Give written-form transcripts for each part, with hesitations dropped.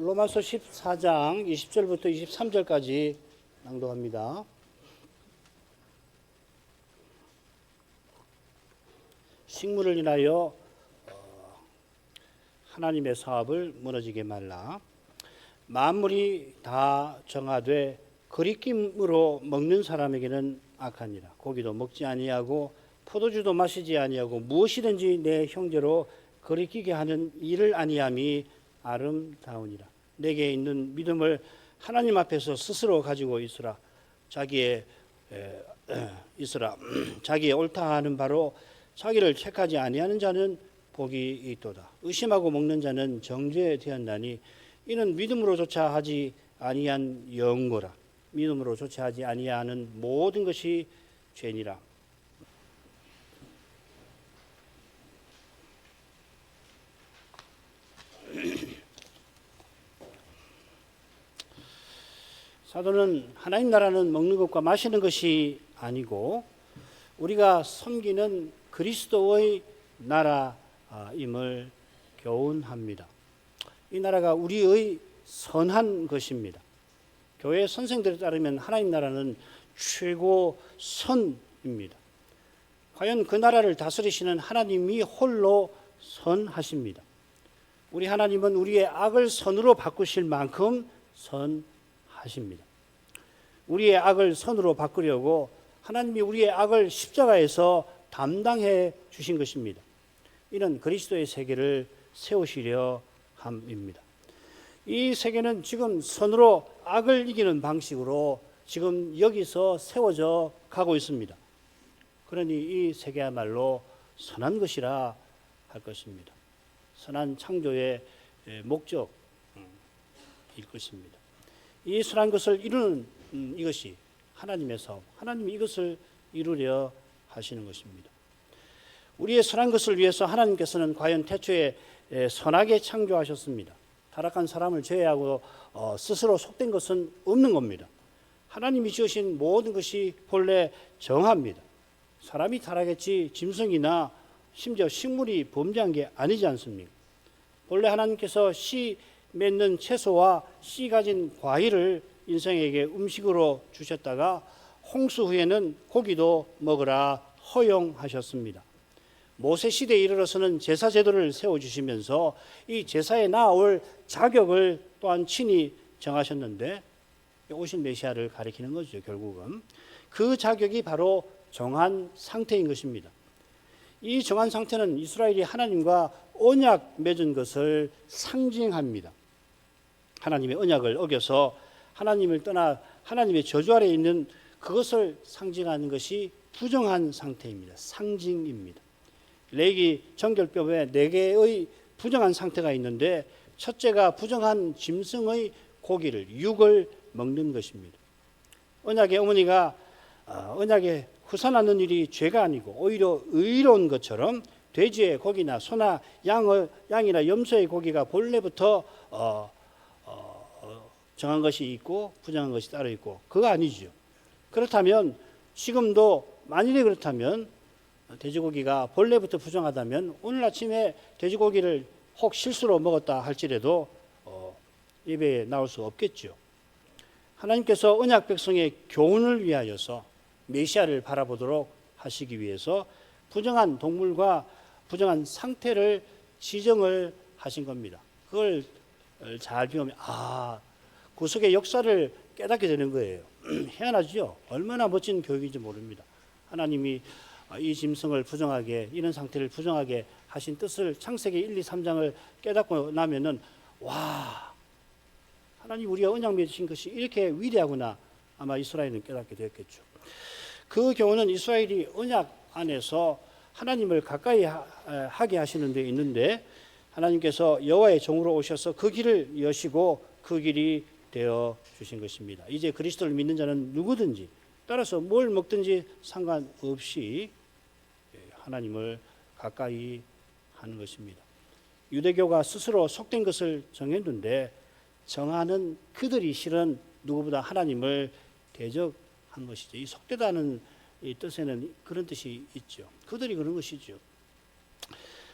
로마서 14장 20절부터 23절까지 낭독합니다. 식물을 인하여 하나님의 사업을 무너지게 말라. 만물이 다 정하되 거리낌으로 먹는 사람에게는 악하니라. 고기도 먹지 아니하고 포도주도 마시지 아니하고 무엇이든지 내 형제로 거리끼게 하는 일을 아니함이 아름다우니라. 내게 있는 믿음을 하나님 앞에서 스스로 가지고 있으라. 자기의 옳다 하는 바로 자기를 택하지 아니하는 자는 복이 있도다. 의심하고 먹는 자는 정죄되었나니 이는 믿음으로조차 하지 아니한 영고라. 믿음으로조차 하지 아니하는 모든 것이 죄니라. 사도는 하나님 나라는 먹는 것과 마시는 것이 아니고 우리가 섬기는 그리스도의 나라임을 교훈합니다. 이 나라가 우리의 선한 것입니다. 교회 선생들에 따르면 하나님 나라는 최고 선입니다. 과연 그 나라를 다스리시는 하나님이 홀로 선하십니다. 우리 하나님은 우리의 악을 선으로 바꾸실 만큼 선하십니다. 우리의 악을 선으로 바꾸려고 하나님이 우리의 악을 십자가에서 담당해 주신 것입니다. 이는 그리스도의 세계를 세우시려 함입니다. 이 세계는 지금 선으로 악을 이기는 방식으로 지금 여기서 세워져 가고 있습니다. 그러니 이 세계야말로 선한 것이라 할 것입니다. 선한 창조의 목적일 것입니다. 이 선한 것을 이루는 이것이 하나님의 사업, 하나님이 이것을 이루려 하시는 것입니다. 우리의 선한 것을 위해서 하나님께서는 과연 태초에 선하게 창조하셨습니다. 타락한 사람을 제외하고 스스로 속된 것은 없는 겁니다. 하나님이 지으신 모든 것이 본래 정합니다. 사람이 타락했지 짐승이나 심지어 식물이 범죄한 게 아니지 않습니까? 본래 하나님께서 씨 맺는 채소와 씨 가진 과일을 인생에게 음식으로 주셨다가 홍수 후에는 고기도 먹으라 허용하셨습니다. 모세 시대에 이르러서는 제사 제도를 세워주시면서 이 제사에 나아올 자격을 또한 친히 정하셨는데 오신 메시아를 가리키는 거죠. 결국은 그 자격이 바로 정한 상태인 것입니다. 이 정한 상태는 이스라엘이 하나님과 언약 맺은 것을 상징합니다. 하나님의 언약을 어겨서 하나님을 떠나 하나님의 저주 아래 있는 그것을 상징하는 것이 부정한 상태입니다. 상징입니다. 레위기 정결법에 4개의 부정한 상태가 있는데 첫째가 부정한 짐승의 고기를 육을 먹는 것입니다. 언약의 어머니가 언약에 후산하는 일이 죄가 아니고 오히려 의로운 것처럼 돼지의 고기나 소나 양이나 염소의 고기가 본래부터 정한 것이 있고 부정한 것이 따로 있고 그거 아니죠. 그렇다면 지금도 만일에 그렇다면 돼지고기가 본래부터 부정하다면 오늘 아침에 돼지고기를 혹 실수로 먹었다 할지라도 예배에 나올 수 없겠죠. 하나님께서 언약 백성의 교훈을 위하여서 메시아를 바라보도록 하시기 위해서 부정한 동물과 부정한 상태를 지정을 하신 겁니다. 그걸 잘 비우면 구속의 역사를 깨닫게 되는 거예요. 희한하죠. 얼마나 멋진 교육인지 모릅니다. 하나님이 이 짐승을 부정하게 이런 상태를 부정하게 하신 뜻을 창세기 1, 2, 3장을 깨닫고 나면은 와 하나님 우리가 언약 맺으신 것이 이렇게 위대하구나 아마 이스라엘은 깨닫게 되었겠죠. 그 경우는 이스라엘이 언약 안에서 하나님을 가까이 하게 하시는 데 있는데 하나님께서 여호와의 종으로 오셔서 그 길을 여시고 그 길이 되어 주신 것입니다. 이제 그리스도를 믿는 자는 누구든지 따라서 뭘 먹든지 상관없이 하나님을 가까이 하는 것입니다. 유대교가 스스로 속된 것을 정했는데 정하는 그들이 실은 누구보다 하나님을 대적한 것이죠. 이 속되다는 이 뜻에는 그런 뜻이 있죠. 그들이 그런 것이죠.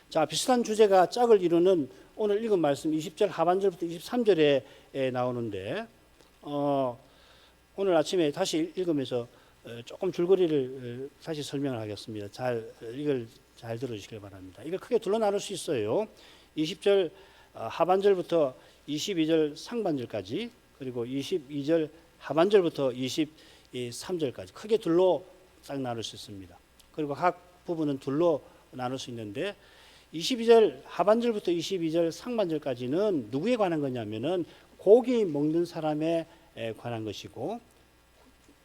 자, 비슷한 주제가 짝을 이루는 오늘 읽은 말씀 20절 하반절부터 23절에 나오는데 오늘 아침에 다시 읽으면서 조금 줄거리를 다시 설명을 하겠습니다. 이걸 잘 들어주시길 바랍니다. 이걸 크게 둘로 나눌 수 있어요. 20절 하반절부터 22절 상반절까지, 그리고 22절 하반절부터 23절까지 크게 둘로 딱 나눌 수 있습니다. 그리고 각 부분은 둘로 나눌 수 있는데 22절 하반절부터 22절 상반절까지는 누구에 관한 거냐면은 고기 먹는 사람에 관한 것이고,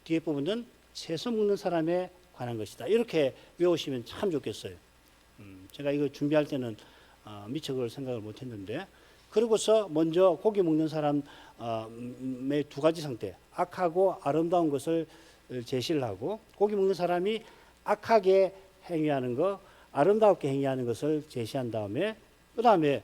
뒤에 부분은 채소 먹는 사람에 관한 것이다. 이렇게 외우시면 참 좋겠어요. 제가 이거 준비할 때는 미처 그걸 생각을 못했는데, 그러고서 먼저 고기 먹는 사람의 두 가지 상태, 악하고 아름다운 것을 제시를 하고, 고기 먹는 사람이 악하게 행위하는 것, 아름답게 행위하는 것을 제시한 다음에 그 다음에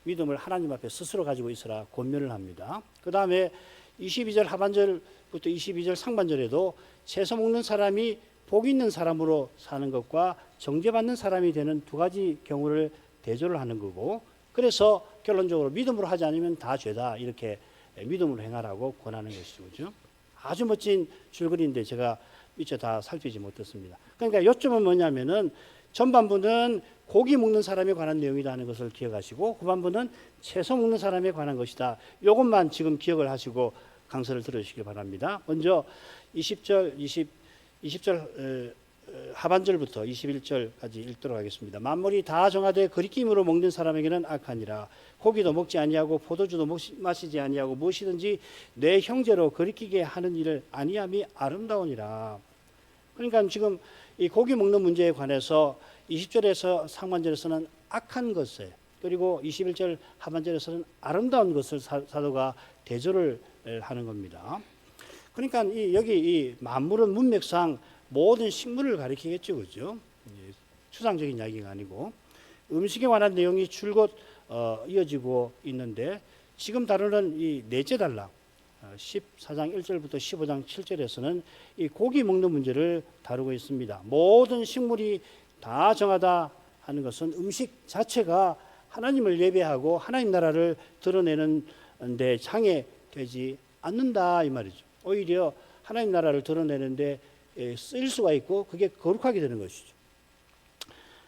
믿음을 하나님 앞에 스스로 가지고 있으라 권면을 합니다. 그 다음에 22절 하반절부터 22절 상반절에도 채소 먹는 사람이 복 있는 사람으로 사는 것과 정죄받는 사람이 되는 두 가지 경우를 대조를 하는 거고, 그래서 결론적으로 믿음으로 하지 않으면 다 죄다, 이렇게 믿음으로 행하라고 권하는 것이죠. 그죠? 아주 멋진 줄거리인데 제가 미처 다 살피지 못했습니다. 그러니까 요점은 뭐냐면은 전반부는 고기 먹는 사람에 관한 내용이라는 것을 기억하시고, 후반부는 채소 먹는 사람에 관한 것이다. 이것만 지금 기억을 하시고 강서를 들으시기 바랍니다. 먼저 20절 하반절부터 21절까지 읽도록 하겠습니다. 만물이 다 정하되 그리낌으로 먹는 사람에게는 악하니라. 고기도 먹지 아니하고 포도주도 마시지 아니하고 무엇이든지 내 형제로 그리키게 하는 일을 아니함이 아름다우니라. 그러니까 지금 이 고기 먹는 문제에 관해서 20절에서 상반절에서는 악한 것에, 그리고 21절 하반절에서는 아름다운 것을 사도가 대조를 하는 겁니다. 그러니까 여기 이 만물은 문맥상 모든 식물을 가리키겠죠, 그죠? 추상적인 이야기가 아니고 음식에 관한 내용이 줄곧 이어지고 있는데, 지금 다루는 이 넷째 단락 14장 1절부터 15장 7절에서는 이 고기 먹는 문제를 다루고 있습니다. 모든 식물이 다 정하다 하는 것은 음식 자체가 하나님을 예배하고 하나님 나라를 드러내는 데 장애되지 않는다, 이 말이죠. 오히려 하나님 나라를 드러내는데 쓰일 수가 있고 그게 거룩하게 되는 것이죠.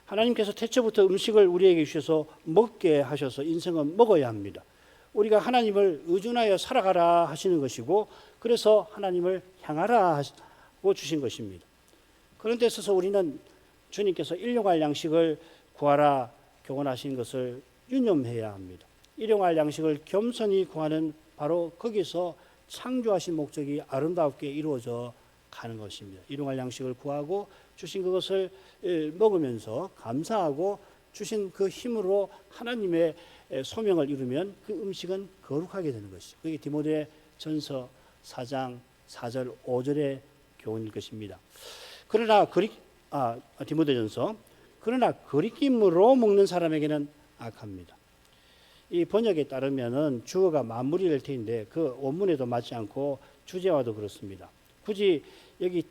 하나님께서 태초부터 음식을 우리에게 주셔서 먹게 하셔서 인생은 먹어야 합니다. 우리가 하나님을 의존하여 살아가라 하시는 것이고, 그래서 하나님을 향하라 하고 주신 것입니다. 그런 데 있어서 우리는 주님께서 일용할 양식을 구하라 교훈하신 것을 유념해야 합니다. 일용할 양식을 겸손히 구하는 바로 거기서 창조하신 목적이 아름답게 이루어져 가는 것입니다. 일용할 양식을 구하고 주신 그것을 먹으면서 감사하고 주신 그 힘으로 하나님의 소명을 이루면 그 음식은 거룩하게 되는 것이죠. 그게 디모데전서 4장 4절 5절의 교훈일 것입니다. 그러나 디모데전서 그러나 거리낌으로 먹는 사람에게는 악합니다. 이 번역에 따르면은 주어가 만물이 될 텐데 그 원문에도 맞지 않고 주제와도 그렇습니다. 굳이 여기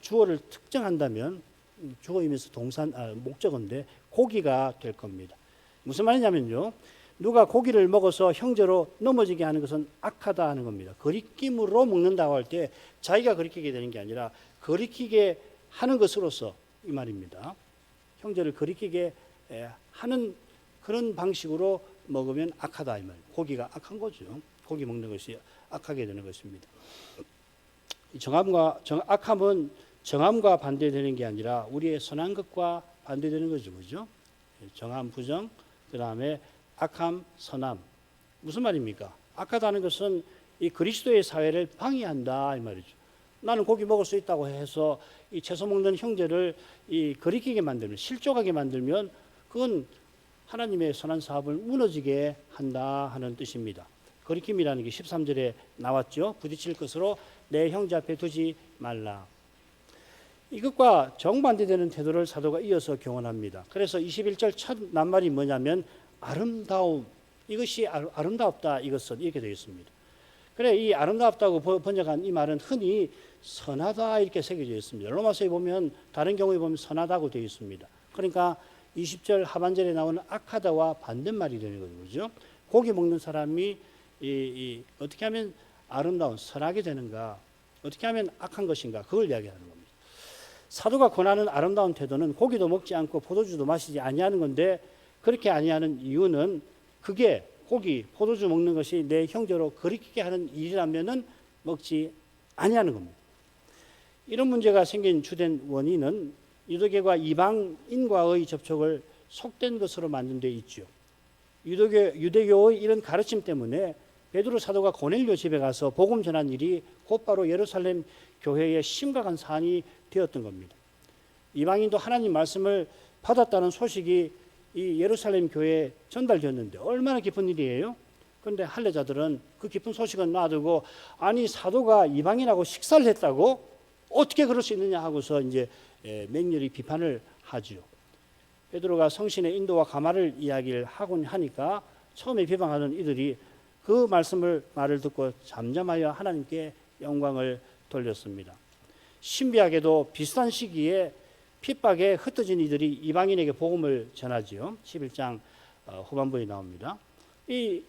주어를 특정한다면 주어이면서 목적어인데 고기가 될 겁니다. 무슨 말이냐면요, 누가 고기를 먹어서 형제로 넘어지게 하는 것은 악하다 하는 겁니다. 거리낌으로 먹는다고 할 때 자기가 거리키게 되는 게 아니라 거리키게 하는 것으로서 이 말입니다. 형제를 거리키게 하는 그런 방식으로 먹으면 악하다 이 말이에요. 고기가 악한 거죠. 고기 먹는 것이 악하게 되는 것입니다. 악함은 정함과 반대되는 게 아니라 우리의 선한 것과 반대되는 거죠, 그죠? 정함, 부정, 그 다음에 악함, 선함. 무슨 말입니까? 악하다는 것은 이 그리스도의 사회를 방해한다 이 말이죠. 나는 고기 먹을 수 있다고 해서 이 채소 먹는 형제를 거리끼게 만들면, 실족하게 만들면 그건 하나님의 선한 사업을 무너지게 한다 하는 뜻입니다. 거리킴이라는 게 13절에 나왔죠. 부딪힐 것으로 내 형제 앞에 두지 말라. 이것과 정반대되는 태도를 사도가 이어서 교훈합니다. 그래서 21절 첫 낱말이 뭐냐면 아름다움. 이것이 아름답다, 이것은 이렇게 되어 있습니다. 그래, 이 아름답다고 번역한 이 말은 흔히 선하다 이렇게 새겨져 있습니다. 로마서에 보면 다른 경우에 보면 선하다고 되어 있습니다. 그러니까 20절 하반절에 나오는 악하다와 반대말이 되는 거죠. 고기 먹는 사람이 어떻게 하면 아름다운 선하게 되는가, 어떻게 하면 악한 것인가, 그걸 이야기하는 겁니다. 사도가 권하는 아름다운 태도는 고기도 먹지 않고 포도주도 마시지 아니하는 건데, 그렇게 아니하는 이유는 그게 고기, 포도주 먹는 것이 내 형제로 거리끼게 하는 일이라면은 먹지 아니하는 겁니다. 이런 문제가 생긴 주된 원인은 유대교가 이방인과의 접촉을 속된 것으로 만든 데 있죠. 유대교의 이런 가르침 때문에 베드로 사도가 고넬료 집에 가서 복음 전한 일이 곧바로 예루살렘 교회의 심각한 사안이 되었던 겁니다. 이방인도 하나님 말씀을 받았다는 소식이 이 예루살렘 교회에 전달되었는데 얼마나 기쁜 일이에요. 그런데 할례자들은 그 기쁜 소식은 놔두고, 아니 사도가 이방인하고 식사를 했다고? 어떻게 그럴 수 있느냐 하고서 이제 맹렬히 비판을 하죠. 베드로가 성신의 인도와 가마를 이야기를 하곤 하니까 처음에 비방하던 이들이 그 말을 듣고 잠잠하여 하나님께 영광을 돌렸습니다. 신비하게도 비슷한 시기에 핍박에 흩어진 이들이 이방인에게 복음을 전하지요. 11장 후반부에 나옵니다. 이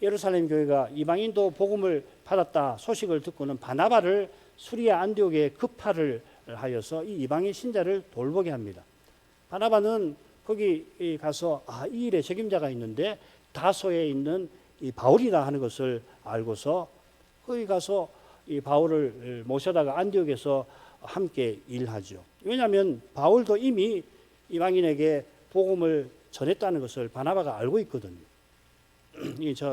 예루살렘 교회가 이방인도 복음을 받았다 소식을 듣고는 바나바를 수리아 안디옥에 급파를 하여서 이 이방인 신자를 돌보게 합니다. 바나바는 거기 가서 이 일에 책임자가 있는데 다소에 있는 이 바울이다 하는 것을 알고서 거기 가서 이 바울을 모셔다가 안디옥에서 함께 일하죠. 왜냐하면 바울도 이미 이방인에게 복음을 전했다는 것을 바나바가 알고 있거든요.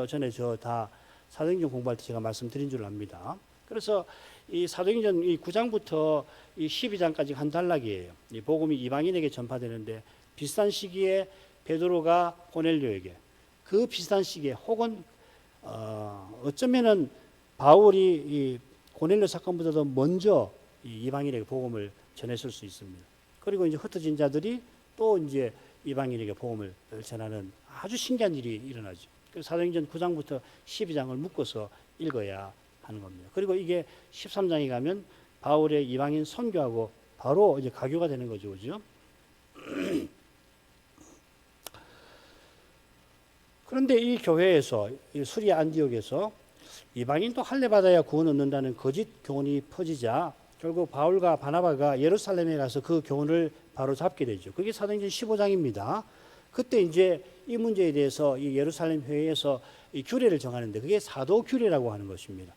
전에 다 사도행전 공부할 때 제가 말씀드린 줄 압니다. 그래서 이 사도행전 9장부터 12장까지 한 단락이에요. 이 복음이 이방인에게 전파되는데 비슷한 시기에 베드로가 고넬료에게, 그 비슷한 시기에 혹은 어쩌면은 바울이 이 고넬료 사건보다도 먼저 이 이방인에게 복음을 전했을 수 있습니다. 그리고 이제 흩어진 자들이 또 이제 이방인에게 복음을 전하는 아주 신기한 일이 일어나죠. 그래서 사도행전 9장부터 12장을 묶어서 읽어야 하는 겁니다. 그리고 이게 13장에 가면 바울의 이방인 선교하고 바로 이제 가교가 되는 거죠, 그죠? 그런데 이 교회에서, 이 수리아 안디옥에서 이방인도 할례 받아야 구원 얻는다는 거짓 교훈이 퍼지자 결국 바울과 바나바가 예루살렘에 가서 그 교훈을 바로 잡게 되죠. 그게 사도행전 15장입니다. 그때 이제 이 문제에 대해서 이 예루살렘 회의에서 이 규례를 정하는데 그게 사도 규례라고 하는 것입니다.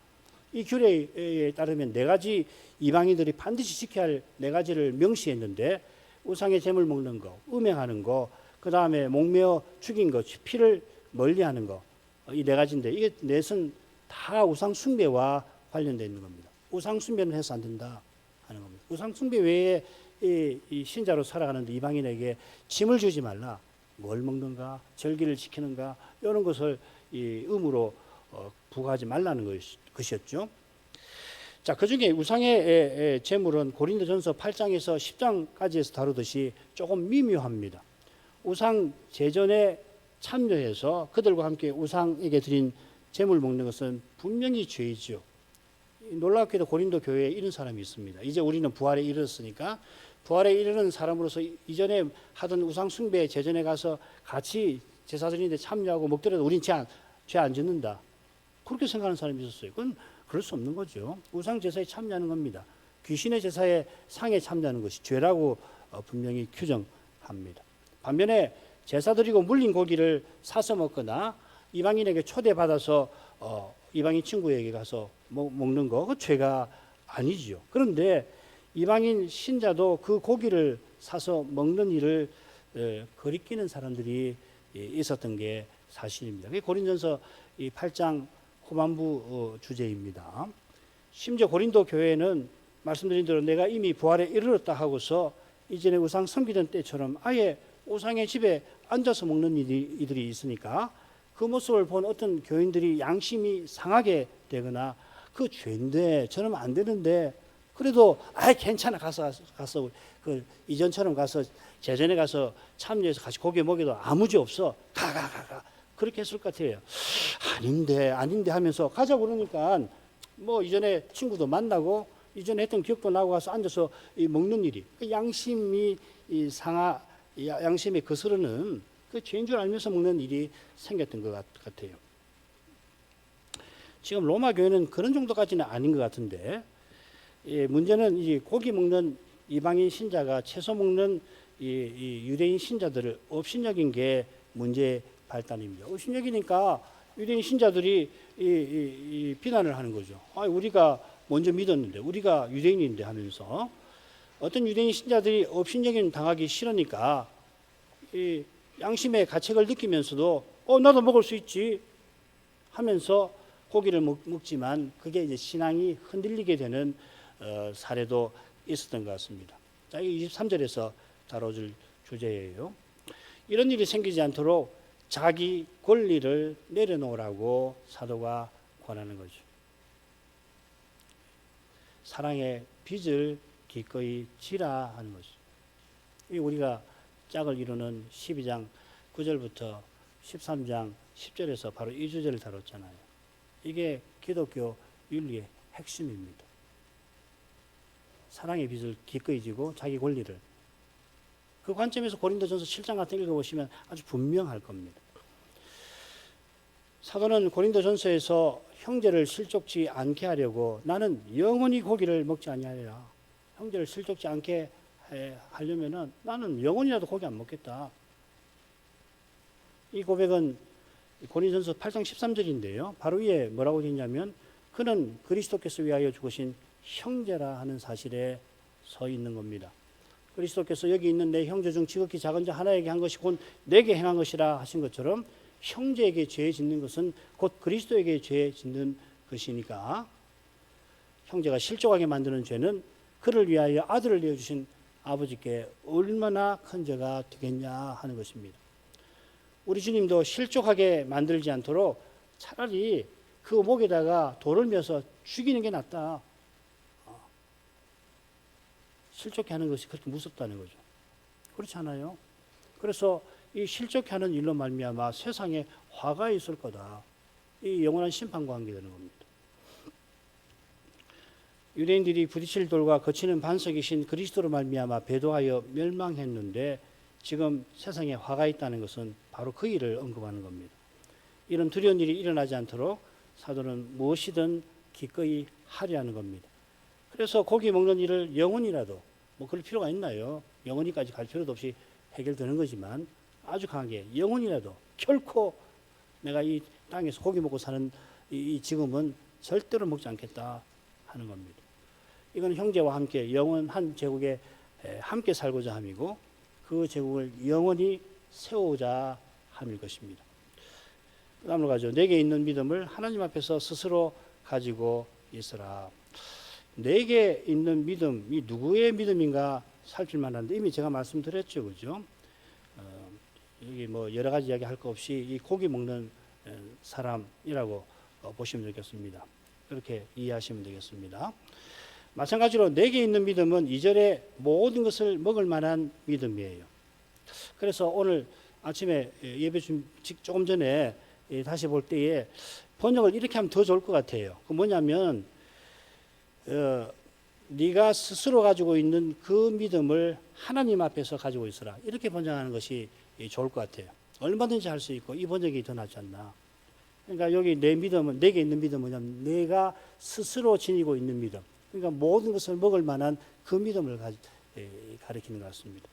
이 규례에 따르면 4가지 이방인들이 반드시 지켜야 할 4가지를 명시했는데, 우상의 제물 먹는 거, 음행하는 거, 그 다음에 목매어 죽인 것, 피를 멀리하는 거, 이 4가지인데 이게 넷은 다 우상 숭배와 관련되어 있는 겁니다. 우상 숭배는 해서 안 된다 하는 겁니다. 우상 숭배 외에 이 신자로 살아가는데 이방인에게 짐을 주지 말라, 뭘 먹는가, 절기를 지키는가, 이런 것을 이 의무로 부과하지 말라는 것이었죠. 자, 그 중에 우상의 제물은 고린도전서 8장에서 10장까지에서 다루듯이 조금 미묘합니다. 우상 제전에 참여해서 그들과 함께 우상에게 드린 제물 먹는 것은 분명히 죄이죠. 놀랍게도 고린도 교회에 이런 사람이 있습니다. 이제 우리는 부활에 이르렀으니까 부활에 이르는 사람으로서 이전에 하던 우상 숭배 제전에 가서 같이 제사 드리는데 참여하고 먹더라도 우린 죄 안 짓는다, 그렇게 생각하는 사람이 있었어요. 그건 그럴 수 없는 거죠. 우상 제사에 참여하는 겁니다. 귀신의 제사에 상에 참여하는 것이 죄라고 분명히 규정합니다. 반면에 제사 드리고 물린 고기를 사서 먹거나 이방인에게 초대받아서 이방인 친구에게 가서 먹는 거, 그 죄가 아니지요. 그런데 이방인 신자도 그 고기를 사서 먹는 일을 거리끼는 사람들이 있었던 게 사실입니다. 그게 고린전서 8장 후반부 주제입니다. 심지어 고린도 교회는 말씀드린 대로 내가 이미 부활에 이르렀다 하고서 이전에 우상 섬기던 때처럼 아예 우상의 집에 앉아서 먹는 이들이 있으니까 그 모습을 본 어떤 교인들이 양심이 상하게 되거나, 그 죄인데 저러면 안 되는데 그래도 괜찮아, 가서 그 이전처럼 가서 제전에 가서 참여해서 같이 고기 먹여도 아무 죄 없어, 가 그렇게 했을 것 같아요. 아닌데 하면서 가자고 그러니까 뭐 이전에 친구도 만나고 이전에 했던 기억도 나고 가서 앉아서 먹는 일이, 그 양심이 양심에 거스르는 그 죄인 줄 알면서 먹는 일이 생겼던 것 같아요. 지금 로마 교회는 그런 정도까지는 아닌 것 같은데, 문제는 이 고기 먹는 이방인 신자가 채소 먹는 이 유대인 신자들을 업신여긴 게 문제의 발단입니다. 업신여기니까 유대인 신자들이 이 비난을 하는 거죠. 우리가 먼저 믿었는데, 우리가 유대인인데 하면서 어떤 유대인 신자들이 업신여김 당하기 싫으니까 이 양심의 가책을 느끼면서도 나도 먹을 수 있지 하면서 고기를 먹지만 그게 이제 신앙이 흔들리게 되는 사례도 있었던 것 같습니다. 자, 이 23절에서 다뤄줄 주제예요. 이런 일이 생기지 않도록 자기 권리를 내려놓으라고 사도가 권하는 거죠. 사랑의 빚을 기꺼이 지라 하는 거죠. 우리가 짝을 이루는 12장 9절부터 13장 10절에서 바로 이 주제를 다뤘잖아요. 이게 기독교 윤리의 핵심입니다. 사랑의 빚을 기꺼이 지고 자기 권리를. 그 관점에서 고린도전서 7장 같은 거 읽어보시면 아주 분명할 겁니다. 사도는 고린도전서에서 형제를 실족지 않게 하려고 나는 영원히 고기를 먹지 아니하리라. 형제를 실족지 않게 하려면은 나는 영원이라도 고기 안 먹겠다. 이 고백은 고린도전서 8장 13절인데요. 바로 위에 뭐라고 되어 있냐면 그는 그리스도께서 위하여 죽으신 형제라 하는 사실에 서 있는 겁니다. 그리스도께서 여기 있는 내 형제 중 지극히 작은 자 하나에게 한 것이 곧 내게 행한 것이라 하신 것처럼 형제에게 죄 짓는 것은 곧 그리스도에게 죄 짓는 것이니까 형제가 실족하게 만드는 죄는 그를 위하여 아들을 내어주신 아버지께 얼마나 큰 죄가 되겠냐 하는 것입니다. 우리 주님도 실족하게 만들지 않도록 차라리 그 목에다가 돌을 메서 죽이는 게 낫다. 실족해 하는 것이 그렇게 무섭다는 거죠. 그렇지 않아요? 그래서 이 실족해 하는 일로 말미암아 세상에 화가 있을 거다. 이 영원한 심판과 관계되는 겁니다. 유대인들이 부딪힐 돌과 거치는 반석이신 그리스도로 말미암아 배도하여 멸망했는데 지금 세상에 화가 있다는 것은 바로 그 일을 언급하는 겁니다. 이런 두려운 일이 일어나지 않도록 사도는 무엇이든 기꺼이 하려는 겁니다. 그래서 고기 먹는 일을 영원이라도 그럴 필요가 있나요? 영원히까지 갈 필요도 없이 해결되는 거지만 아주 강하게 영원이라도 결코 내가 이 땅에서 고기 먹고 사는 이 지금은 절대로 먹지 않겠다 하는 겁니다. 이건 형제와 함께 영원한 제국에 함께 살고자 함이고 그 제국을 영원히 세우자 함일 것입니다. 그 다음으로 가죠. 내게 있는 믿음을 하나님 앞에서 스스로 가지고 있으라. 내게 있는 믿음이 누구의 믿음인가 살필 만한데 이미 제가 말씀드렸죠, 그죠? 여기 여러 가지 이야기 할 거 없이 이 고기 먹는 사람이라고 보시면 되겠습니다. 그렇게 이해하시면 되겠습니다. 마찬가지로 내게 있는 믿음은 2절에 모든 것을 먹을 만한 믿음이에요. 그래서 오늘 아침에 예배 조금 전에 다시 볼 때에 번역을 이렇게 하면 더 좋을 것 같아요. 그 뭐냐면 네가 스스로 가지고 있는 그 믿음을 하나님 앞에서 가지고 있어라. 이렇게 번역하는 것이 좋을 것 같아요. 얼마든지 할 수 있고 이 번역이 더 낫지 않나. 그러니까 여기 내 믿음은 내게 있는 믿음은 뭐냐면 내가 스스로 지니고 있는 믿음. 그러니까 모든 것을 먹을 만한 그 믿음을 가리키는 것 같습니다.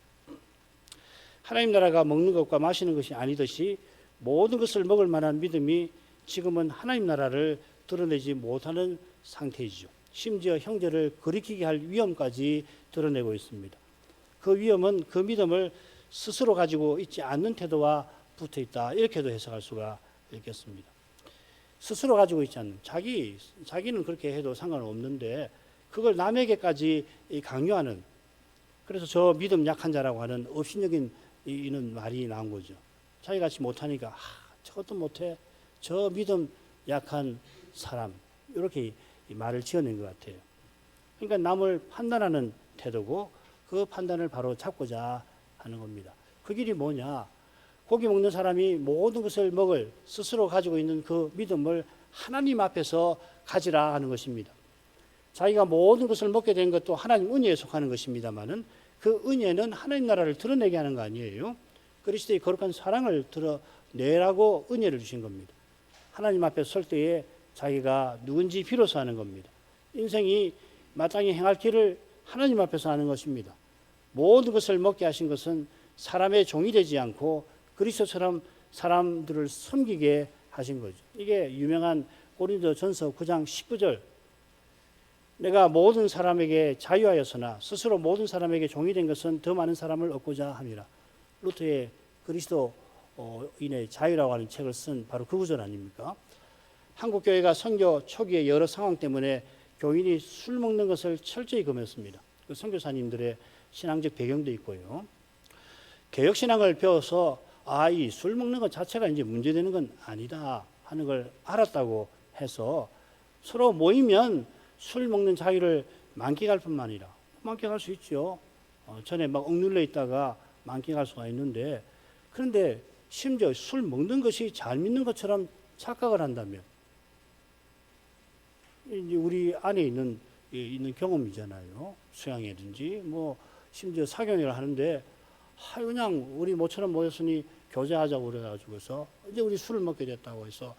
하나님 나라가 먹는 것과 마시는 것이 아니듯이 모든 것을 먹을 만한 믿음이 지금은 하나님 나라를 드러내지 못하는 상태이죠. 심지어 형제를 거리키게 할 위험까지 드러내고 있습니다. 그 위험은 그 믿음을 스스로 가지고 있지 않는 태도와 붙어 있다. 이렇게도 해석할 수가 있겠습니다. 스스로 가지고 있지 않는 자기는 그렇게 해도 상관없는데 그걸 남에게까지 강요하는, 그래서 저 믿음 약한 자라고 하는 업신여긴 이는 말이 나온 거죠. 자기같이 못하니까 저것도 못해, 저 믿음 약한 사람, 이렇게 말을 지어낸 것 같아요. 그러니까 남을 판단하는 태도고 그 판단을 바로 잡고자 하는 겁니다. 그 길이 뭐냐? 고기 먹는 사람이 모든 것을 먹을 스스로 가지고 있는 그 믿음을 하나님 앞에서 가지라 하는 것입니다. 자기가 모든 것을 먹게 된 것도 하나님 은혜에 속하는 것입니다만은 그 은혜는 하나님 나라를 드러내게 하는 거 아니에요? 그리스도의 거룩한 사랑을 드러내라고 은혜를 주신 겁니다. 하나님 앞에 설 때에 자기가 누군지 비로소 하는 겁니다. 인생이 마땅히 행할 길을 하나님 앞에서 하는 것입니다. 모든 것을 먹게 하신 것은 사람의 종이 되지 않고 그리스도처럼 사람들을 섬기게 하신 거죠. 이게 유명한 고린도전서 9장 19절. 내가 모든 사람에게 자유하였으나 스스로 모든 사람에게 종이 된 것은 더 많은 사람을 얻고자 함이라. 루터의 그리스도인의 자유라고 하는 책을 쓴 바로 그 구절 아닙니까? 한국 교회가 선교 초기의 여러 상황 때문에 교인이 술 먹는 것을 철저히 금했습니다. 그 선교사님들의 신앙적 배경도 있고요. 개혁신앙을 배워서 이 술 먹는 것 자체가 이제 문제되는 건 아니다 하는 걸 알았다고 해서 서로 모이면 술 먹는 자유를 만끽할 뿐만 아니라 만끽할 수 있죠. 전에 막 억눌려 있다가 만끽할 수가 있는데, 그런데 심지어 술 먹는 것이 잘 믿는 것처럼 착각을 한다면, 이제 우리 안에 있는 경험이잖아요. 수양이든지 뭐 심지어 사경회를 하는데 그냥 우리 모처럼 모였으니 교제하자고 그래가지고서 이제 우리 술을 먹게 됐다고 해서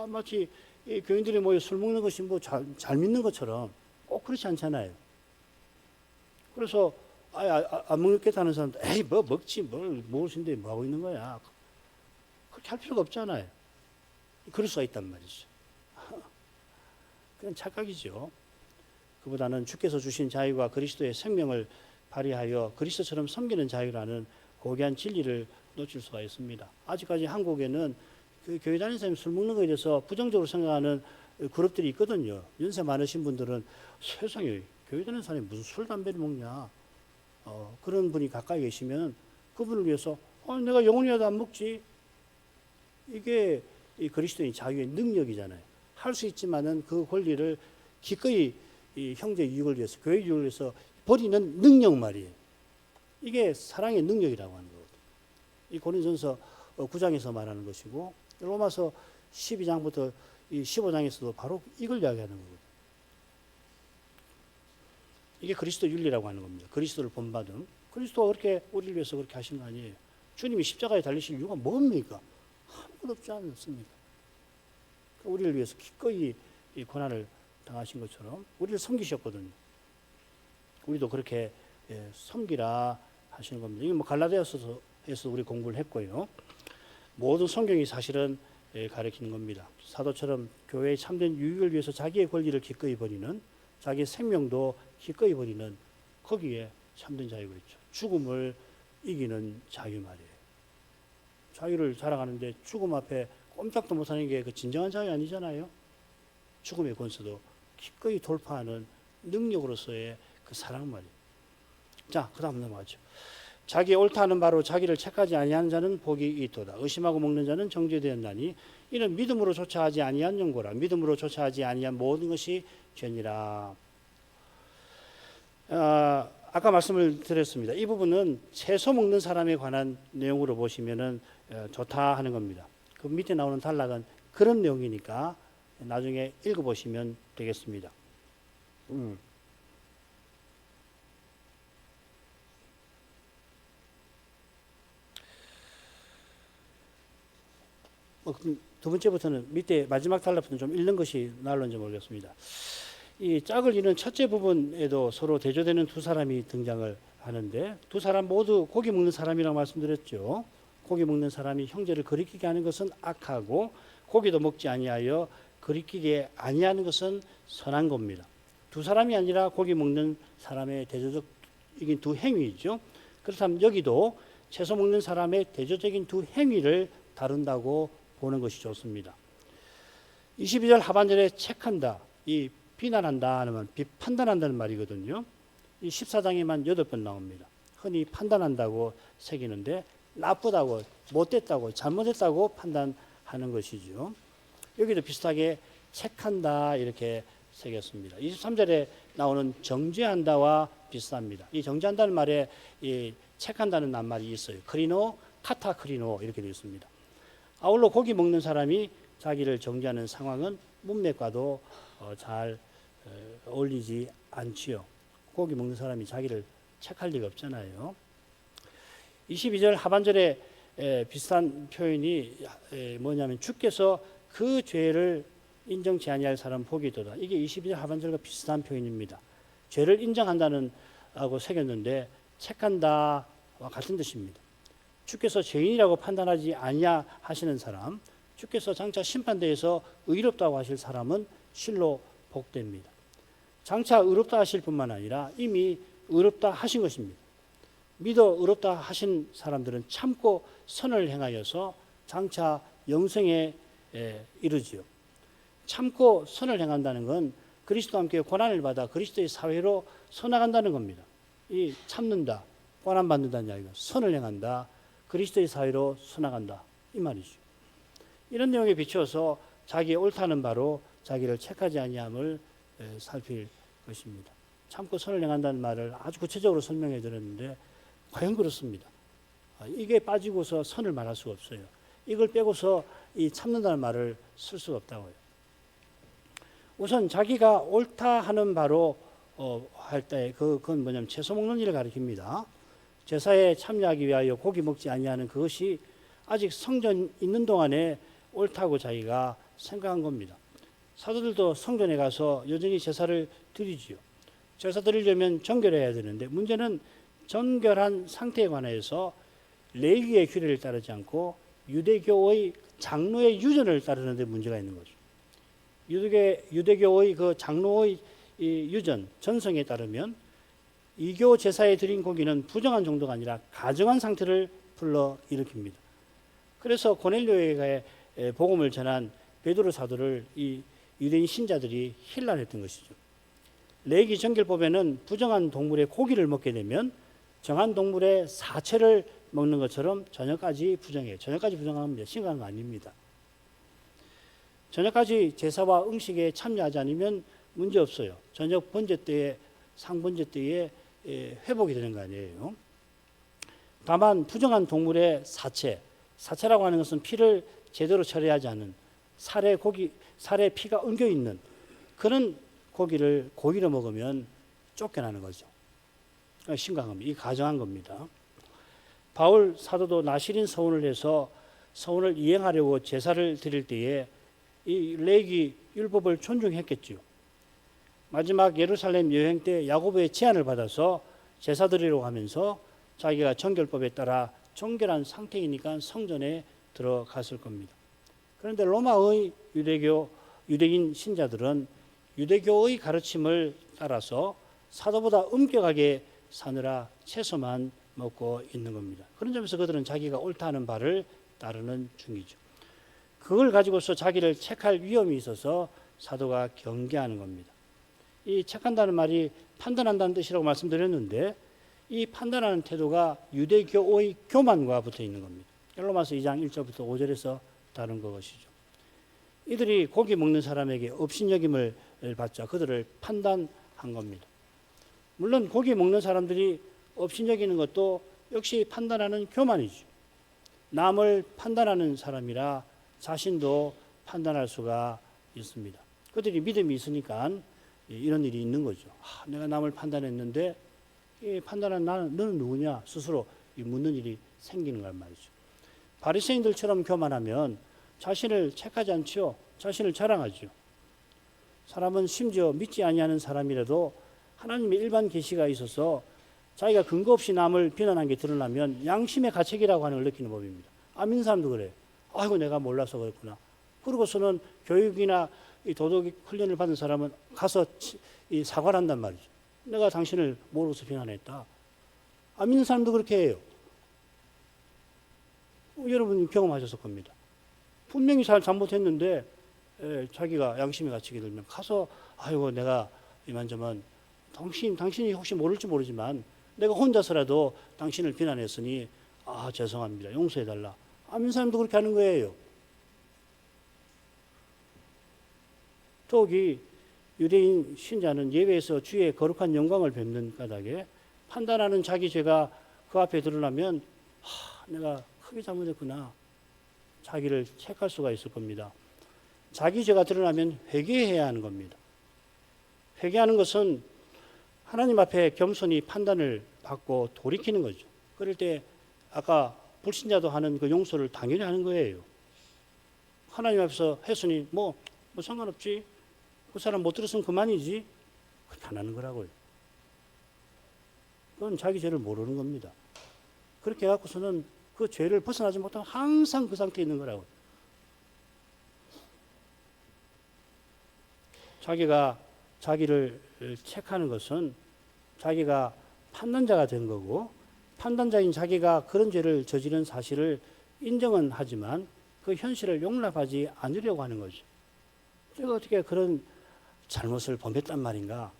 마치 이 교인들이 모여 술 먹는 것이 뭐 잘 믿는 것처럼 꼭 그렇지 않잖아요. 그래서 안 먹겠다는 사람도 에이 뭐 먹지 뭘 무엇인데 뭐 하고 있는 거야. 그렇게 할 필요가 없잖아요. 그럴 수가 있단 말이죠. 그건 착각이죠. 그보다는 주께서 주신 자유와 그리스도의 생명을 발휘하여 그리스도처럼 섬기는 자유라는 고귀한 진리를 놓칠 수가 있습니다. 아직까지 한국에는 그 교회 다니는 사람이 술 먹는 것에 대해서 부정적으로 생각하는 그룹들이 있거든요. 연세 많으신 분들은 세상에 교회 다니는 사람이 무슨 술, 담배를 먹냐. 그런 분이 가까이 계시면 그분을 위해서 내가 영원히라도 안 먹지. 이게 이 그리스도의 자유의 능력이잖아요. 할 수 있지만은 그 권리를 기꺼이 이 형제 유익을 위해서, 교회 유익을 위해서 버리는 능력 말이에요. 이게 사랑의 능력이라고 하는 거거든요. 이 고린도전서 9장에서 말하는 것이고 로마서 12장부터 이 15장에서도 바로 이걸 이야기하는 거거든요. 이게 그리스도 윤리라고 하는 겁니다. 그리스도를 본받음. 그리스도가 그렇게 우리를 위해서 그렇게 하신 거 아니에요. 주님이 십자가에 달리실 이유가 뭡니까? 아무것도 없지 않습니까? 우리를 위해서 기꺼이 이 고난을 당하신 것처럼 우리를 섬기셨거든요. 우리도 그렇게 섬기라 하시는 겁니다. 이게 뭐 갈라디아서에서 우리 공부를 했고요. 모든 성경이 사실은 가르치는 겁니다. 사도처럼 교회의 참된 유익을 위해서 자기의 권리를 기꺼이 버리는, 자기의 생명도 기꺼이 버리는, 거기에 참된 자유가 있죠. 죽음을 이기는 자유 말이에요. 자유를 자랑하는데 죽음 앞에 꼼짝도 못하는 게 그 진정한 자유 아니잖아요. 죽음의 권세도 기꺼이 돌파하는 능력으로서의 그 사랑 말이에요. 자, 그 다음 넘어가죠. 자기 옳다 하는 바로 자기를 책하지 아니하는 자는 복이 있도다. 의심하고 먹는 자는 정죄되었나니 이는 믿음으로 조차하지 아니한 연고라. 믿음으로 조차하지 아니한 모든 것이 죄니라. 아까 말씀을 드렸습니다. 이 부분은 채소 먹는 사람에 관한 내용으로 보시면은 좋다 하는 겁니다. 그 밑에 나오는 단락은 그런 내용이니까 나중에 읽어보시면 되겠습니다. 두 번째부터는 밑에 마지막 단락부터 좀 읽는 것이 나을런지 모르겠습니다. 이 짝을 이루는 첫째 부분에도 서로 대조되는 두 사람이 등장을 하는데, 두 사람 모두 고기 먹는 사람이라고 말씀드렸죠. 고기 먹는 사람이 형제를 거리끼게 하는 것은 악하고, 고기도 먹지 아니하여 거리끼게 아니하는 것은 선한 겁니다. 두 사람이 아니라 고기 먹는 사람의 대조적인 두 행위죠. 그렇다면 여기도 채소 먹는 사람의 대조적인 두 행위를 다룬다고 보는 것이 좋습니다. 22절 하반절에 책한다, 이 비난한다 하면 판단한다는 말이거든요. 이 14장에만 8번 나옵니다. 흔히 판단한다고 새기는데 나쁘다고, 못됐다고, 잘못했다고 판단하는 것이죠. 여기도 비슷하게 책한다 이렇게 새겼습니다. 23절에 나오는 정죄한다와 비슷합니다. 이 정죄한다는 말에 이 책한다는 낱말이 있어요. 크리노, 카타크리노 이렇게 되어 있습니다. 아울러 고기 먹는 사람이 자기를 정죄하는 상황은 문맥과도 잘 어울리지 않지요. 고기 먹는 사람이 자기를 체크할 리가 없잖아요. 22절 하반절에 비슷한 표현이 뭐냐면 주께서 그 죄를 인정치 아니할 사람 복이 있도다. 이게 22절 하반절과 비슷한 표현입니다. 죄를 인정한다는 하고 새겼는데 체크한다와 같은 뜻입니다. 주께서 죄인이라고 판단하지 아니하 하시는 사람, 주께서 장차 심판대에서 의롭다고 하실 사람은 실로 복됩니다. 장차 의롭다 하실 뿐만 아니라 이미 의롭다 하신 것입니다. 믿어 의롭다 하신 사람들은 참고 선을 행하여서 장차 영생에 이르지요. 참고 선을 행한다는 건 그리스도와 함께 고난을 받아 그리스도의 사회로 서나간다는 겁니다. 이 참는다, 고난 받는다는 이야기가 선을 행한다, 그리스도의 사회로 서나간다 이 말이죠. 이런 내용에 비추어서 자기의 옳다는 바로 자기를 체크하지 아니함을 살필 것입니다. 참고 선을 행한다는 말을 아주 구체적으로 설명해 드렸는데 과연 그렇습니다. 이게 빠지고서 선을 말할 수가 없어요. 이걸 빼고서 이 참는다는 말을 쓸 수가 없다고요. 우선 자기가 옳다 하는 바로 할 때 그건 뭐냐면 채소 먹는 일을 가리킵니다. 제사에 참여하기 위하여 고기 먹지 아니하는 그것이 아직 성전 있는 동안에 옳다고 자기가 생각한 겁니다. 사도들도 성전에 가서 여전히 제사를 드리지요. 제사 드리려면 정결해야 되는데 문제는 정결한 상태에 관해서 레위기의 규례를 따르지 않고 유대교의 장로의 유전을 따르는 데 문제가 있는 거죠. 유대교의 그 장로의 유전, 전성에 따르면 이교 제사에 드린 고기는 부정한 정도가 아니라 가정한 상태를 불러 일으킵니다. 그래서 고넬료에게 복음을 전한 베드로 사도를 이 유대인 신자들이 힐난했던 것이죠. 레위기 정결법에는 부정한 동물의 고기를 먹게 되면 정한 동물의 사체를 먹는 것처럼 저녁까지 부정해요. 저녁까지 부정하면 심각한 거 아닙니다. 저녁까지 제사와 음식에 참여하지 않으면 문제 없어요. 저녁 번제 때에 상번제 때에 회복이 되는 거 아니에요. 다만 부정한 동물의 사체라고 하는 것은 피를 제대로 처리하지 않은 살에 피가 엉겨 있는 그런 고기를 고기로 먹으면 쫓겨나는 거죠. 심각합니다. 이 가정한 겁니다. 바울 사도도 나실인 서원을 해서 서원을 이행하려고 제사를 드릴 때에 이 레위기 율법을 존중했겠지요. 마지막 예루살렘 여행 때 야고보의 제안을 받아서 제사 드리려고 하면서 자기가 정결법에 따라 정결한 상태이니까 성전에 들어갔을 겁니다. 그런데 로마의 유대인 신자들은 유대교의 가르침을 따라서 사도보다 엄격하게 사느라 채소만 먹고 있는 겁니다. 그런 점에서 그들은 자기가 옳다 하는 바를 따르는 중이죠. 그걸 가지고서 자기를 체크할 위험이 있어서 사도가 경계하는 겁니다. 이 체크한다는 말이 판단한다는 뜻이라고 말씀드렸는데 이 판단하는 태도가 유대교의 교만과 붙어 있는 겁니다. 로마서 2장 1절부터 5절에서 다룬 것이죠. 이들이 고기 먹는 사람에게 업신여김을 받자 그들을 판단한 겁니다. 물론 고기 먹는 사람들이 업신여기는 것도 역시 판단하는 교만이죠. 남을 판단하는 사람이라 자신도 판단할 수가 있습니다. 그들이 믿음이 있으니까 이런 일이 있는 거죠. 내가 남을 판단했는데 이 판단한 너는 누구냐 스스로 묻는 일이 생기는 걸 말이죠. 바리새인들처럼 교만하면 자신을 체크하지 않죠. 자신을 자랑하죠. 사람은 심지어 믿지 아니하는 사람이라도 하나님의 일반 계시가 있어서 자기가 근거 없이 남을 비난한 게 드러나면 양심의 가책이라고 하는 걸 느끼는 법입니다. 안 믿는 사람도 그래요. 아이고 내가 몰라서 그랬구나. 그러고서는 교육이나 이 도덕 훈련을 받은 사람은 가서 사과를 한단 말이죠. 내가 당신을 모르고서 비난했다. 안 믿는 사람도 그렇게 해요. 여러분 경험하셨을 겁니다. 분명히 잘못했는데 자기가 양심의 가책이 들면 가서 아이고 내가 이만저만 당신이 혹시 모를지 모르지만 내가 혼자서라도 당신을 비난했으니 죄송합니다. 용서해달라. 안 믿는 사람도 그렇게 하는 거예요. 더욱이 유대인 신자는 예배에서 주의 거룩한 영광을 뵙는 까닭에 판단하는 자기 죄가 그 앞에 드러나면 내가 크게 잘못했구나. 자기를 체크할 수가 있을 겁니다. 자기 죄가 드러나면 회개해야 하는 겁니다. 회개하는 것은 하나님 앞에 겸손히 판단을 받고 돌이키는 거죠. 그럴 때 아까 불신자도 하는 그 용서를 당연히 하는 거예요. 하나님 앞에서 했으니 뭐 상관없지. 그 사람 못 들었으면 그만이지. 그렇게 안 하는 거라고요. 그건 자기 죄를 모르는 겁니다. 그렇게 해갖고서는 그 죄를 벗어나지 못하면 항상 그 상태에 있는 거라고요. 자기가 자기를 체크하는 것은 자기가 판단자가 된 거고, 판단자인 자기가 그런 죄를 저지른 사실을 인정은 하지만 그 현실을 용납하지 않으려고 하는 거죠. 제가 어떻게 그런 잘못을 범했단 말인가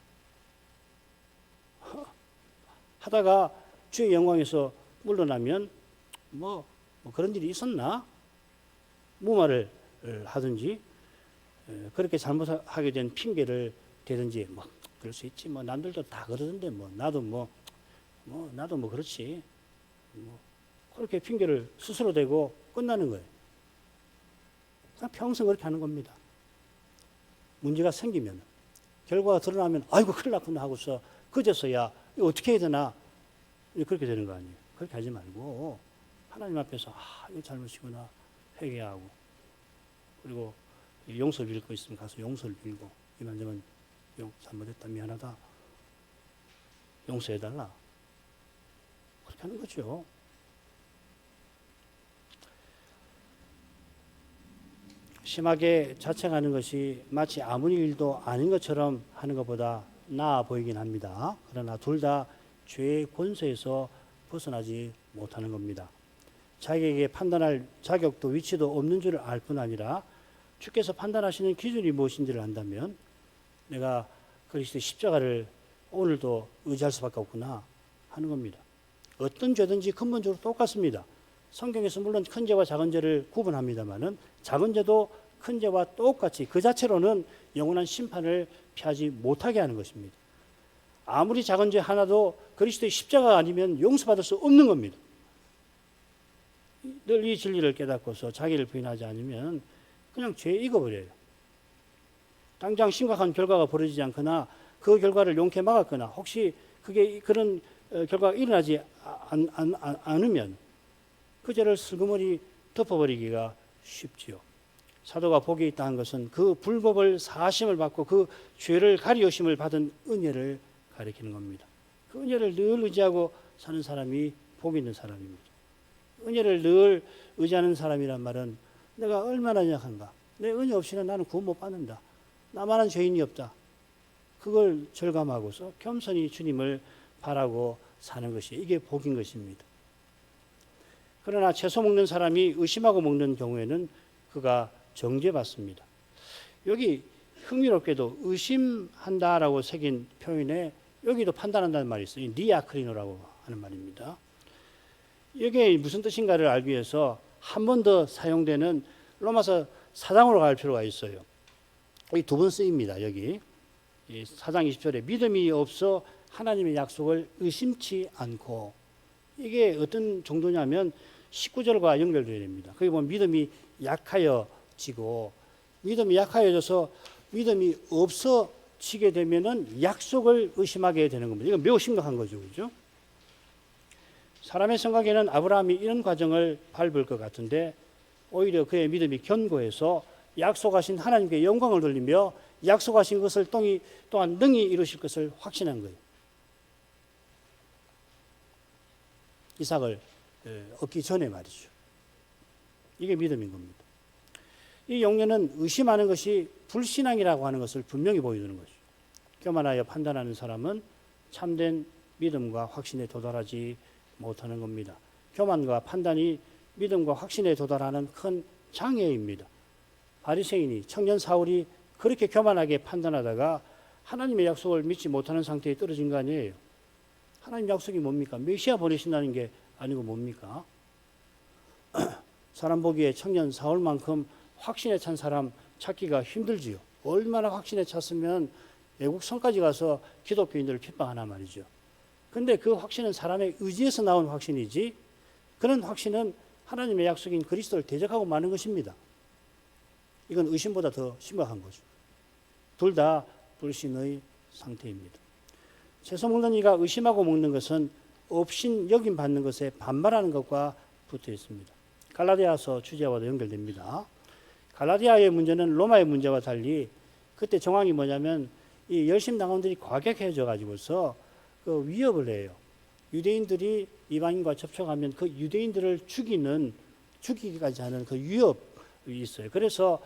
하다가 주의 영광에서 물러나면 뭐 그런 일이 있었나? 무마를 하든지 그렇게 잘못하게 된 핑계를 대든지 뭐 그럴 수 있지. 뭐 남들도 다 그러던데 나도 그렇지. 그렇게 핑계를 스스로 대고 끝나는 거예요. 평생 그렇게 하는 겁니다. 문제가 생기면 결과가 드러나면 아이고 큰일 났구나 하고서 그제서야 이거 어떻게 해야 되나 그렇게 되는 거 아니에요. 그렇게 하지 말고 하나님 앞에서 이거 잘못이구나 회개하고, 그리고 용서 빌 거 있으면 가서 용서를 빌고, 이만저만 잘못했다 미안하다 용서해달라 그렇게 하는 거죠. 심하게 자책하는 것이 마치 아무 일도 아닌 것처럼 하는 것보다 나아 보이긴 합니다. 그러나 둘 다 죄의 권세에서 벗어나지 못하는 겁니다. 자기에게 판단할 자격도 위치도 없는 줄을 알 뿐 아니라 주께서 판단하시는 기준이 무엇인지를 안다면 내가 그리스도의 십자가를 오늘도 의지할 수밖에 없구나 하는 겁니다. 어떤 죄든지 근본적으로 똑같습니다. 성경에서 물론 큰 죄와 작은 죄를 구분합니다만은 작은 죄도 큰 죄와 똑같이 그 자체로는 영원한 심판을 피하지 못하게 하는 것입니다. 아무리 작은 죄 하나도 그리스도의 십자가가 아니면 용서받을 수 없는 겁니다. 늘 이 진리를 깨닫고서 자기를 부인하지 않으면 그냥 죄에 익어버려요. 당장 심각한 결과가 벌어지지 않거나 그 결과를 용케 막았거나 혹시 그게 그런 결과가 일어나지 않으면 그 죄를 슬그머니 덮어버리기가 쉽지요. 사도가 복이 있다는 것은 그 불법을 사하심을 받고 그 죄를 가리우심을 받은 은혜를 가리키는 겁니다. 그 은혜를 늘 의지하고 사는 사람이 복 있는 사람입니다. 은혜를 늘 의지하는 사람이란 말은 내가 얼마나 약한가, 내 은혜 없이는 나는 구원 못 받는다, 나만한 죄인이 없다, 그걸 절감하고서 겸손히 주님을 바라고 사는 것이 이게 복인 것입니다. 그러나 채소 먹는 사람이 의심하고 먹는 경우에는 그가 정죄받습니다. 여기 흥미롭게도 의심한다라고 새긴 표현에 여기도 판단한다는 말이 있어요. 니아크리노라고 하는 말입니다. 이게 무슨 뜻인가를 알기 위해서 한 번 더 사용되는 로마서 4장으로 갈 필요가 있어요. 이 두 번 쓰입니다. 여기 4장 20절에 믿음이 없어 하나님의 약속을 의심치 않고, 이게 어떤 정도냐면 19절과 연결되어야 됩니다. 거기 보면 믿음이 약하여지고, 믿음이 약하여져서 믿음이 없어지게 되면은 약속을 의심하게 되는 겁니다. 이건 매우 심각한 거죠. 그죠? 사람의 생각에는 아브라함이 이런 과정을 밟을 것 같은데 오히려 그의 믿음이 견고해서 약속하신 하나님께 영광을 돌리며 약속하신 것을 또한 능히 이루실 것을 확신한 거예요. 이삭을 얻기 전에 말이죠. 이게 믿음인 겁니다. 이 용례는 의심하는 것이 불신앙이라고 하는 것을 분명히 보여주는 거죠. 교만하여 판단하는 사람은 참된 믿음과 확신에 도달하지 못하는 겁니다. 교만과 판단이 믿음과 확신에 도달하는 큰 장애입니다. 바리새인이 청년 사울이 그렇게 교만하게 판단하다가 하나님의 약속을 믿지 못하는 상태에 떨어진 거 아니에요. 하나님 약속이 뭡니까? 메시아 보내신다는 게 아니고 뭡니까? 사람 보기에 청년 사울만큼 확신에 찬 사람 찾기가 힘들지요. 얼마나 확신에 찼으면 외국 성까지 가서 기독교인들을 핍박하나 말이죠. 근데 그 확신은 사람의 의지에서 나온 확신이지, 그런 확신은 하나님의 약속인 그리스도를 대적하고 마는 것입니다. 이건 의심보다 더 심각한 거죠. 둘 다 불신의 상태입니다. 채소 먹는 이가 의심하고 먹는 것은 없인 여김 받는 것에 반발하는 것과 붙어 있습니다. 갈라디아서 주제와도 연결됩니다. 갈라디아의 문제는 로마의 문제와 달리 그때 정황이 뭐냐면 이 열심당원들이 과격해져 가지고서 그 위협을 해요. 유대인들이 이방인과 접촉하면 그 유대인들을 죽이기까지 하는 그 위협이 있어요. 그래서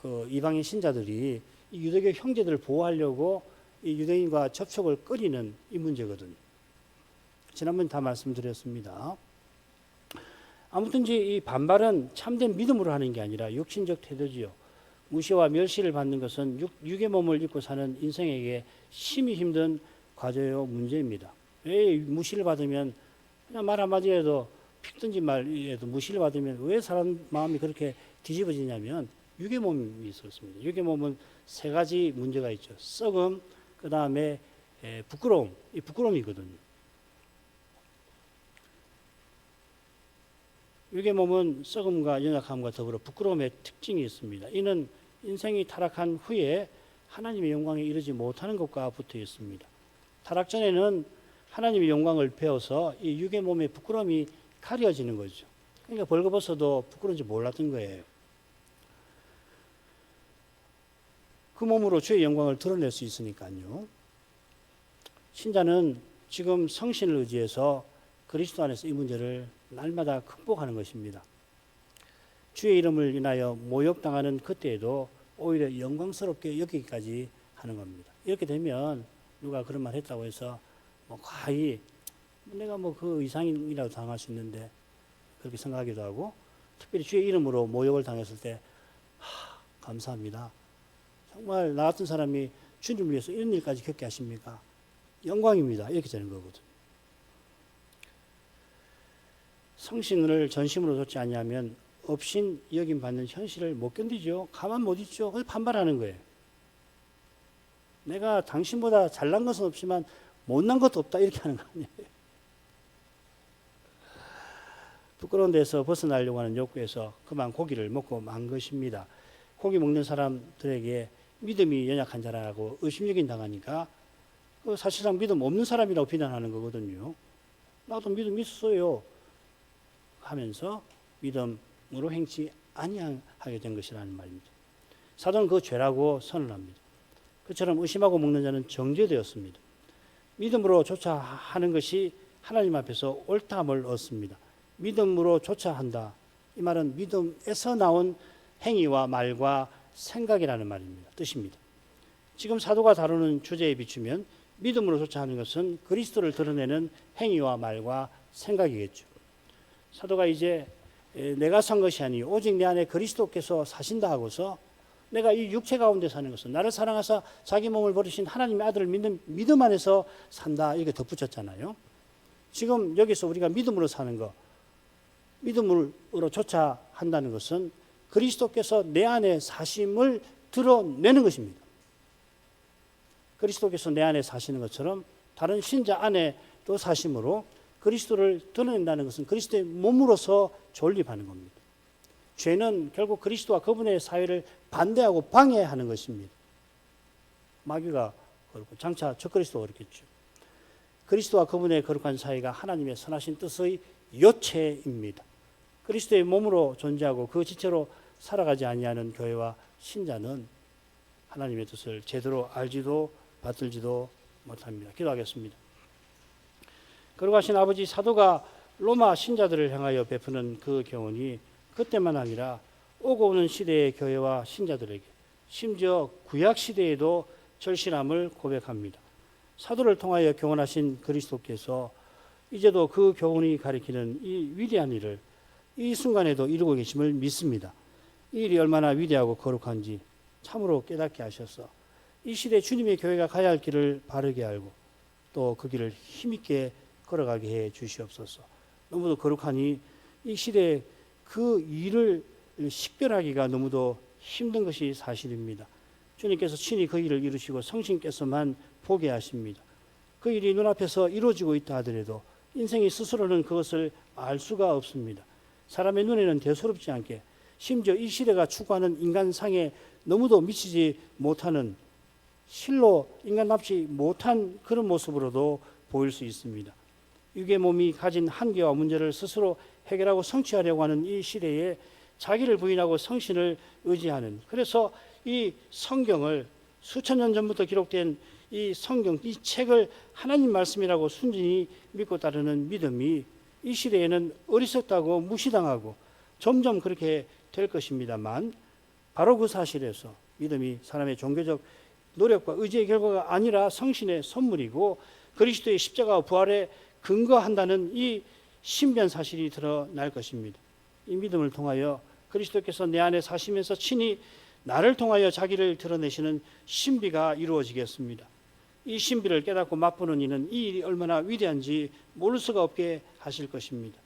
그 이방인 신자들이 이 유대교 형제들을 보호하려고 이 유대인과 접촉을 꺼리는 이 문제거든요. 지난번 다 말씀드렸습니다. 아무튼지 이 반발은 참된 믿음으로 하는 게 아니라 육신적 태도지요. 무시와 멸시를 받는 것은 육의 몸을 입고 사는 인생에게 심히 힘든 과제요 문제입니다. 왜 무시를 받으면 그냥 말 한마디 해도 픽든지 말해도 무시를 받으면 왜 사람 마음이 그렇게 뒤집어지냐면 육의 몸이 있었습니다. 육의 몸은 세 가지 문제가 있죠. 썩음, 그 다음에 부끄러움, 이 부끄러움이거든요. 육의 몸은 썩음과 연약함과 더불어 부끄러움의 특징이 있습니다. 이는 인생이 타락한 후에 하나님의 영광에 이르지 못하는 것과 붙어 있습니다. 타락 전에는 하나님의 영광을 배워서 이 육의 몸의 부끄러움이 가려지는 거죠. 그러니까 벌거벗어도 부끄러운지 몰랐던 거예요. 그 몸으로 주의 영광을 드러낼 수 있으니까요. 신자는 지금 성신을 의지해서 그리스도 안에서 이 문제를 날마다 극복하는 것입니다. 주의 이름을 인하여 모욕당하는 그때에도 오히려 영광스럽게 여기기까지 하는 겁니다. 이렇게 되면 누가 그런 말 했다고 해서 과히 내가 그 이상이라도 당할 수 있는데 그렇게 생각하기도 하고, 특별히 주의 이름으로 모욕을 당했을 때 감사합니다. 정말 나 같은 사람이 주님을 위해서 이런 일까지 겪게 하십니까? 영광입니다. 이렇게 되는 거거든요. 성신을 전심으로 좇지 아니하면 없인 여김 받는 현실을 못 견디죠. 가만 못 있죠. 그래서 반발하는 거예요. 내가 당신보다 잘난 것은 없지만 못난 것도 없다 이렇게 하는 거 아니에요. 부끄러운 데서 벗어나려고 하는 욕구에서 그만 고기를 먹고 만 것입니다. 고기 먹는 사람들에게 믿음이 연약한 자라고 의심여긴 당하니까 사실상 믿음 없는 사람이라고 비난하는 거거든요. 나도 믿음 있어요 하면서 믿음으로 행치 아니하게 된 것이라는 말입니다. 사도는 그 죄라고 선언합니다. 그처럼 의심하고 먹는 자는 정죄되었습니다. 믿음으로 조차 하는 것이 하나님 앞에서 옳다함을 얻습니다. 믿음으로 조차 한다. 이 말은 믿음에서 나온 행위와 말과 생각이라는 말입니다. 뜻입니다. 지금 사도가 다루는 주제에 비추면 믿음으로 조차 하는 것은 그리스도를 드러내는 행위와 말과 생각이겠죠. 사도가 이제 내가 산 것이 아니요 오직 내 안에 그리스도께서 사신다 하고서 내가 이 육체 가운데 사는 것은 나를 사랑하사 자기 몸을 버리신 하나님의 아들을 믿는 믿음 안에서 산다 이렇게 덧붙였잖아요. 지금 여기서 우리가 믿음으로 사는 것, 믿음으로 조차 한다는 것은 그리스도께서 내 안에 사심을 드러내는 것입니다. 그리스도께서 내 안에 사시는 것처럼 다른 신자 안에 또 사심으로 그리스도를 드러낸다는 것은 그리스도의 몸으로서 존립하는 겁니다. 죄는 결국 그리스도와 그분의 사회를 반대하고 방해하는 것입니다. 마귀가 그렇고 장차 적그리스도가 그렇겠죠. 그리스도와 그분의 거룩한 사회가 하나님의 선하신 뜻의 요체입니다. 그리스도의 몸으로 존재하고 그 지체로 살아가지 아니하는 교회와 신자는 하나님의 뜻을 제대로 알지도 받들지도 못합니다. 기도하겠습니다. 거룩하신 아버지, 사도가 로마 신자들을 향하여 베푸는 그 교훈이 그때만 아니라 오고 오는 시대의 교회와 신자들에게, 심지어 구약 시대에도 절실함을 고백합니다. 사도를 통하여 교훈하신 그리스도께서 이제도 그 교훈이 가리키는 이 위대한 일을 이 순간에도 이루고 계심을 믿습니다. 이 일이 얼마나 위대하고 거룩한지 참으로 깨닫게 하셔서 이 시대 주님의 교회가 가야 할 길을 바르게 알고 또 그 길을 힘있게 걸어가게 해 주시옵소서. 너무도 거룩하니 이 시대에 그 일을 식별하기가 너무도 힘든 것이 사실입니다. 주님께서 친히 그 일을 이루시고 성신께서만 보게 하십니다. 그 일이 눈앞에서 이루어지고 있다 하더라도 인생이 스스로는 그것을 알 수가 없습니다. 사람의 눈에는 대수롭지 않게, 심지어 이 시대가 추구하는 인간상에 너무도 미치지 못하는, 실로 인간답지 못한 그런 모습으로도 보일 수 있습니다. 육의 몸이 가진 한계와 문제를 스스로 해결하고 성취하려고 하는 이 시대에 자기를 부인하고 성신을 의지하는, 그래서 이 성경을 수천 년 전부터 기록된 이 성경, 이 책을 하나님 말씀이라고 순전히 믿고 따르는 믿음이 이 시대에는 어리석다고 무시당하고 점점 그렇게 될 것입니다만, 바로 그 사실에서 믿음이 사람의 종교적 노력과 의지의 결과가 아니라 성신의 선물이고 그리스도의 십자가와 부활에 근거한다는 이 신비한 사실이 드러날 것입니다. 이 믿음을 통하여 그리스도께서 내 안에 사시면서 친히 나를 통하여 자기를 드러내시는 신비가 이루어지겠습니다. 이 신비를 깨닫고 맛보는 이는 이 일이 얼마나 위대한지 모를 수가 없게 하실 것입니다.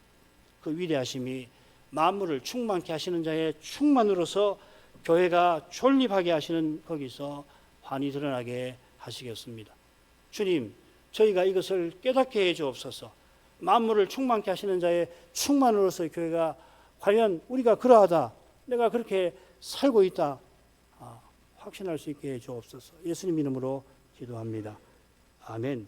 그 위대하심이 만물을 충만케 하시는 자의 충만으로서 교회가 존립하게 하시는 거기서 환히 드러나게 하시겠습니다. 주님, 저희가 이것을 깨닫게 해 주옵소서. 만물을 충만케 하시는 자의 충만으로서 교회가 과연 우리가 그러하다, 내가 그렇게 살고 있다, 확신할 수 있게 해 주옵소서. 예수님 이름으로 기도합니다. 아멘.